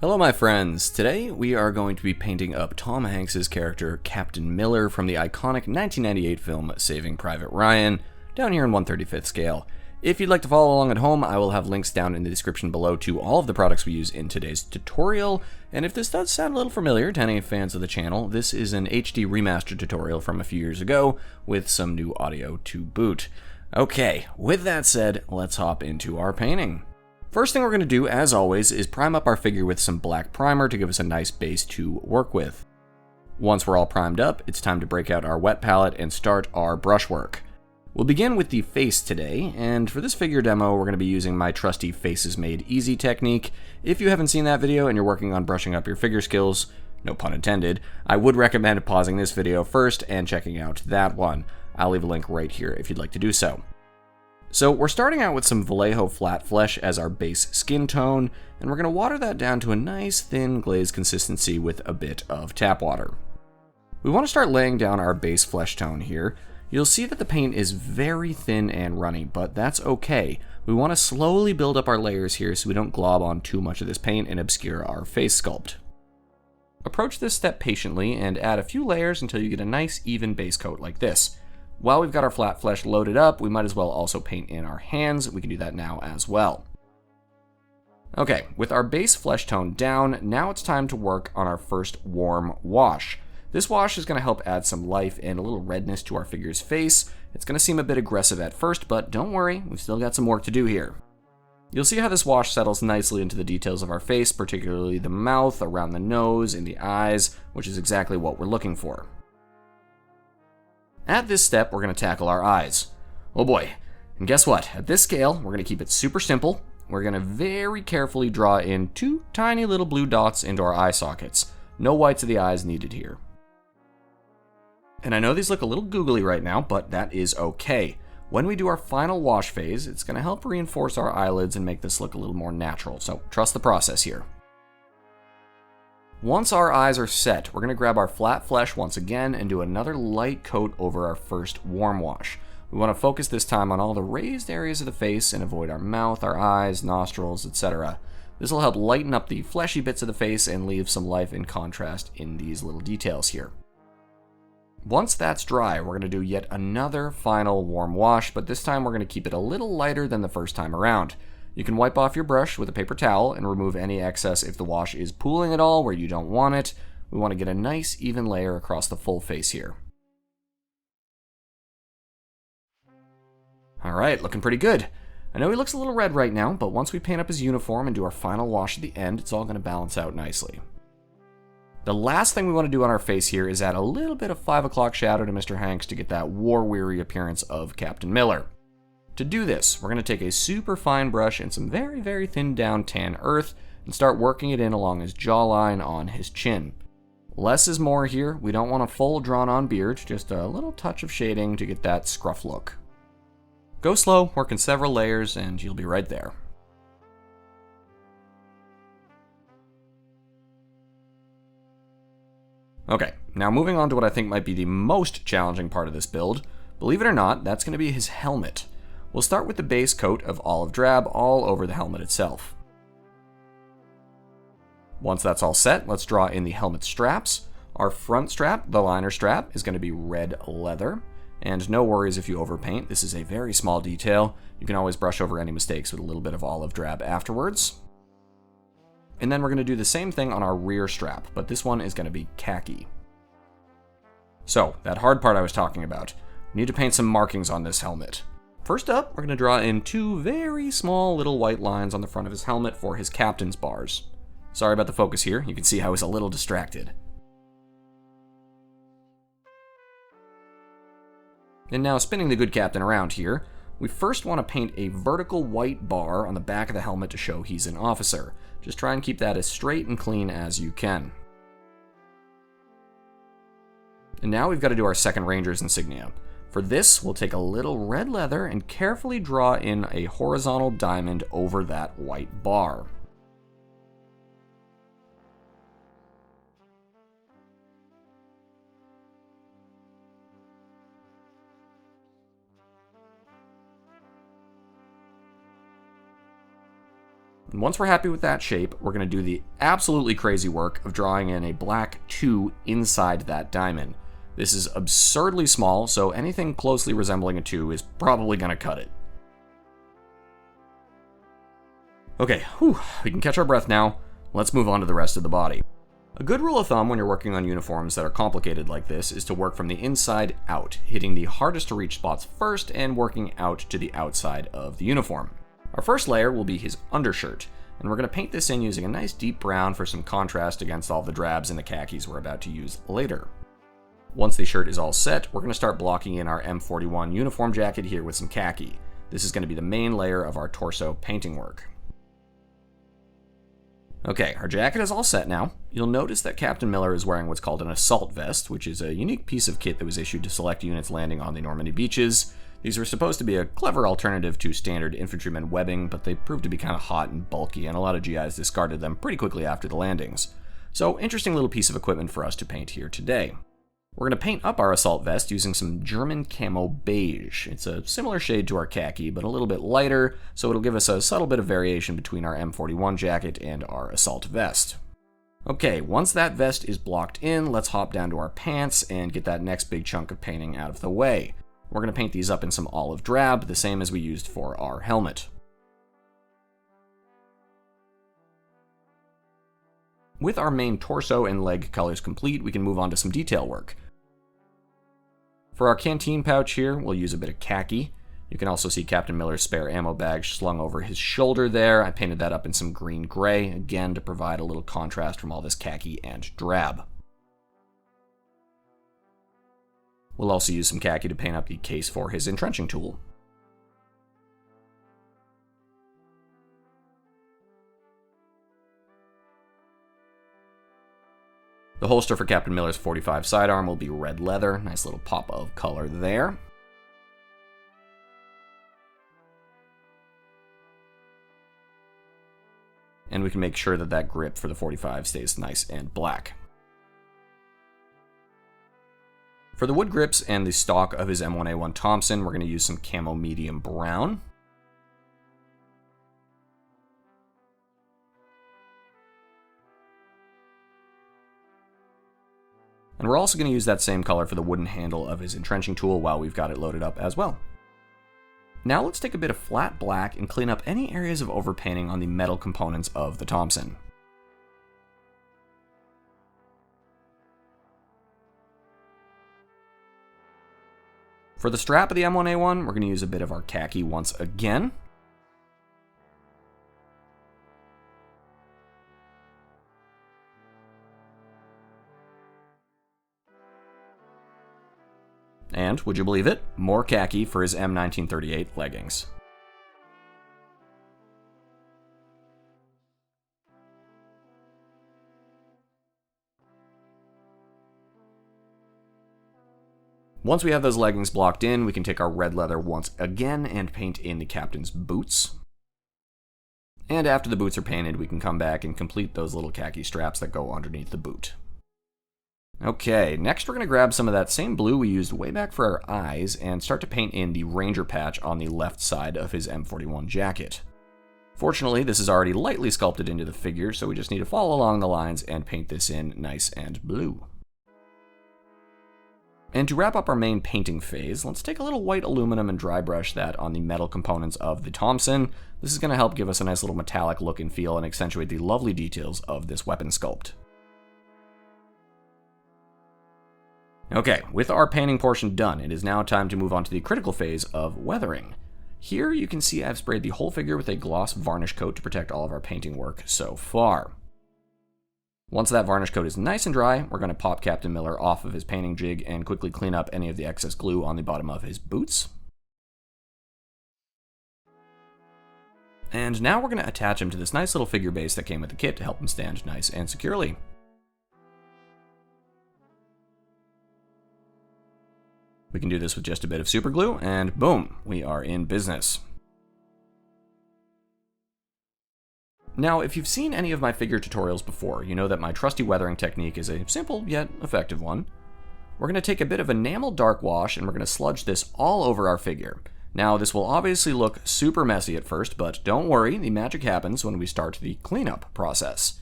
Hello my friends, today we are going to be painting up Tom Hanks' character Captain Miller from the iconic 1998 film Saving Private Ryan, down here in 1/35th scale. If you'd like to follow along at home, I will have links down in the description below to all of the products we use in today's tutorial, and if this does sound a little familiar to any fans of the channel, this is an HD remaster tutorial from a few years ago with some new audio to boot. Okay, with that said, let's hop into our painting. First thing we're going to do, as always, is prime up our figure with some black primer to give us a nice base to work with. Once we're all primed up, it's time to break out our wet palette and start our brushwork. We'll begin with the face today, and for this figure demo, we're going to be using my trusty Faces Made Easy technique. If you haven't seen that video and you're working on brushing up your figure skills, no pun intended, I would recommend pausing this video first and checking out that one. I'll leave a link right here if you'd like to do so. So we're starting out with some Vallejo Flat Flesh as our base skin tone, and we're going to water that down to a nice thin glazed consistency with a bit of tap water. We want to start laying down our base flesh tone here. You'll see that the paint is very thin and runny, but that's okay. We want to slowly build up our layers here so we don't glob on too much of this paint and obscure our face sculpt. Approach this step patiently and add a few layers until you get a nice even base coat like this. While we've got our flat flesh loaded up, we might as well also paint in our hands. We can do that now as well. Okay, with our base flesh tone down, now it's time to work on our first warm wash. This wash is going to help add some life and a little redness to our figure's face. It's going to seem a bit aggressive at first, but don't worry, we've still got some work to do here. You'll see how this wash settles nicely into the details of our face, particularly the mouth, around the nose, and the eyes, which is exactly what we're looking for. At this step, we're going to tackle our eyes. Oh boy. And guess what? At this scale, we're going to keep it super simple. We're going to very carefully draw in two tiny little blue dots into our eye sockets. No whites of the eyes needed here. And I know these look a little googly right now, but that is okay. When we do our final wash phase, it's going to help reinforce our eyelids and make this look a little more natural. So trust the process here. Once our eyes are set, we're going to grab our flat flesh once again and do another light coat over our first warm wash. We want to focus this time on all the raised areas of the face and avoid our mouth, our eyes, nostrils, etc. This will help lighten up the fleshy bits of the face and leave some life and contrast in these little details here. Once that's dry, we're going to do yet another final warm wash, but this time we're going to keep it a little lighter than the first time around. You can wipe off your brush with a paper towel and remove any excess if the wash is pooling at all where you don't want it. We want to get a nice even layer across the full face here. Alright, looking pretty good. I know he looks a little red right now, but once we paint up his uniform and do our final wash at the end, it's all going to balance out nicely. The last thing we want to do on our face here is add a little bit of 5 o'clock shadow to Mr. Hanks to get that war-weary appearance of Captain Miller. To do this, we're going to take a super fine brush and some very, very thin down tan earth and start working it in along his jawline on his chin. Less is more here. We don't want a full drawn on beard, just a little touch of shading to get that scruff look. Go slow, work in several layers, and you'll be right there. Okay, now moving on to what I think might be the most challenging part of this build. Believe it or not, that's going to be his helmet. We'll start with the base coat of olive drab all over the helmet itself. Once that's all set, let's draw in the helmet straps. Our front strap, the liner strap, is going to be red leather. And no worries if you overpaint, this is a very small detail. You can always brush over any mistakes with a little bit of olive drab afterwards. And then we're going to do the same thing on our rear strap, but this one is going to be khaki. So, that hard part I was talking about. We need to paint some markings on this helmet. First up, we're going to draw in two very small little white lines on the front of his helmet for his captain's bars. Sorry about the focus here, you can see I was a little distracted. And now spinning the good captain around here, we first want to paint a vertical white bar on the back of the helmet to show he's an officer. Just try and keep that as straight and clean as you can. And now we've got to do our second Ranger's insignia. For this, we'll take a little red leather and carefully draw in a horizontal diamond over that white bar. And once we're happy with that shape, we're going to do the absolutely crazy work of drawing in a black 2 inside that diamond. This is absurdly small, so anything closely resembling a 2 is probably going to cut it. Okay, we can catch our breath now. Let's move on to the rest of the body. A good rule of thumb when you're working on uniforms that are complicated like this is to work from the inside out, hitting the hardest to reach spots first and working out to the outside of the uniform. Our first layer will be his undershirt, and we're going to paint this in using a nice deep brown for some contrast against all the drabs and the khakis we're about to use later. Once the shirt is all set, we're going to start blocking in our M41 uniform jacket here with some khaki. This is going to be the main layer of our torso painting work. Okay, our jacket is all set now. You'll notice that Captain Miller is wearing what's called an assault vest, which is a unique piece of kit that was issued to select units landing on the Normandy beaches. These were supposed to be a clever alternative to standard infantryman webbing, but they proved to be kind of hot and bulky, and a lot of GIs discarded them pretty quickly after the landings. So, interesting little piece of equipment for us to paint here today. We're going to paint up our assault vest using some German camo beige. It's a similar shade to our khaki, but a little bit lighter, so it'll give us a subtle bit of variation between our M41 jacket and our assault vest. Okay, once that vest is blocked in, let's hop down to our pants and get that next big chunk of painting out of the way. We're going to paint these up in some olive drab, the same as we used for our helmet. With our main torso and leg colors complete, we can move on to some detail work. For our canteen pouch here, we'll use a bit of khaki. You can also see Captain Miller's spare ammo bag slung over his shoulder there. I painted that up in some green-gray, again to provide a little contrast from all this khaki and drab. We'll also use some khaki to paint up the case for his entrenching tool. The holster for Captain Miller's 45 sidearm will be red leather, nice little pop of color there. And we can make sure that that grip for the 45 stays nice and black. For the wood grips and the stock of his M1A1 Thompson, we're going to use some camo medium brown. And we're also going to use that same color for the wooden handle of his entrenching tool while we've got it loaded up as well. Now let's take a bit of flat black and clean up any areas of overpainting on the metal components of the Thompson. For the strap of the M1A1, we're going to use a bit of our khaki once again. And, would you believe it, more khaki for his M1938 leggings. Once we have those leggings blocked in, we can take our red leather once again and paint in the captain's boots. And after the boots are painted, we can come back and complete those little khaki straps that go underneath the boot. Okay, next we're going to grab some of that same blue we used way back for our eyes and start to paint in the Ranger patch on the left side of his M41 jacket. Fortunately, this is already lightly sculpted into the figure, so we just need to follow along the lines and paint this in nice and blue. And to wrap up our main painting phase, let's take a little white aluminum and dry brush that on the metal components of the Thompson. This is going to help give us a nice little metallic look and feel and accentuate the lovely details of this weapon sculpt. Okay, with our painting portion done, it is now time to move on to the critical phase of weathering. Here you can see I've sprayed the whole figure with a gloss varnish coat to protect all of our painting work so far. Once that varnish coat is nice and dry, we're going to pop Captain Miller off of his painting jig and quickly clean up any of the excess glue on the bottom of his boots. And now we're going to attach him to this nice little figure base that came with the kit to help him stand nice and securely. We can do this with just a bit of super glue, and boom, we are in business. Now, if you've seen any of my figure tutorials before, you know that my trusty weathering technique is a simple yet effective one. We're going to take a bit of enamel dark wash and we're going to sludge this all over our figure. Now, this will obviously look super messy at first, but don't worry, the magic happens when we start the cleanup process.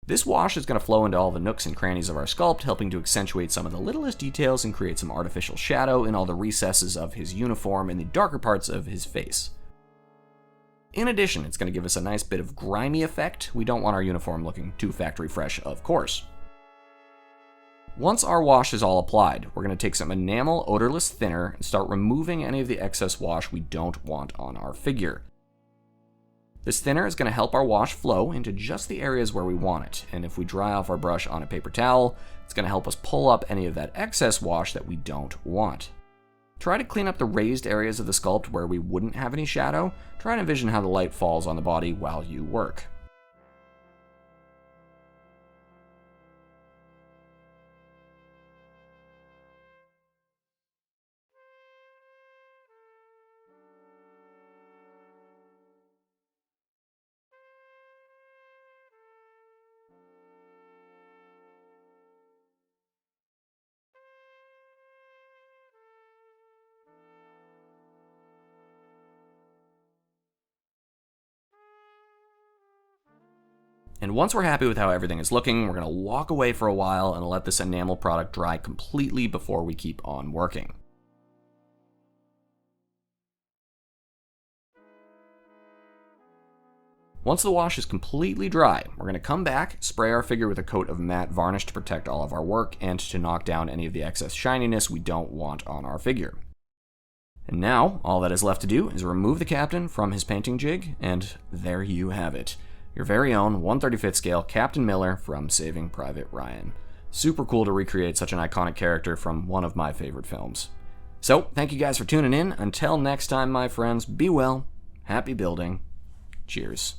This wash is going to flow into all the nooks and crannies of our sculpt, helping to accentuate some of the littlest details and create some artificial shadow in all the recesses of his uniform and the darker parts of his face. In addition, it's going to give us a nice bit of grimy effect. We don't want our uniform looking too factory fresh, of course. Once our wash is all applied, we're going to take some enamel odorless thinner and start removing any of the excess wash we don't want on our figure. This thinner is going to help our wash flow into just the areas where we want it, and if we dry off our brush on a paper towel, it's going to help us pull up any of that excess wash that we don't want. Try to clean up the raised areas of the sculpt where we wouldn't have any shadow. Try and envision how the light falls on the body while you work. And once we're happy with how everything is looking, we're going to walk away for a while and let this enamel product dry completely before we keep on working. Once the wash is completely dry, we're going to come back, spray our figure with a coat of matte varnish to protect all of our work and to knock down any of the excess shininess we don't want on our figure. And now, all that is left to do is remove the captain from his painting jig, and there you have it. Your very own 1/35th scale Captain Miller from Saving Private Ryan. Super cool to recreate such an iconic character from one of my favorite films. So, thank you guys for tuning in. Until next time, my friends, be well, happy building, cheers.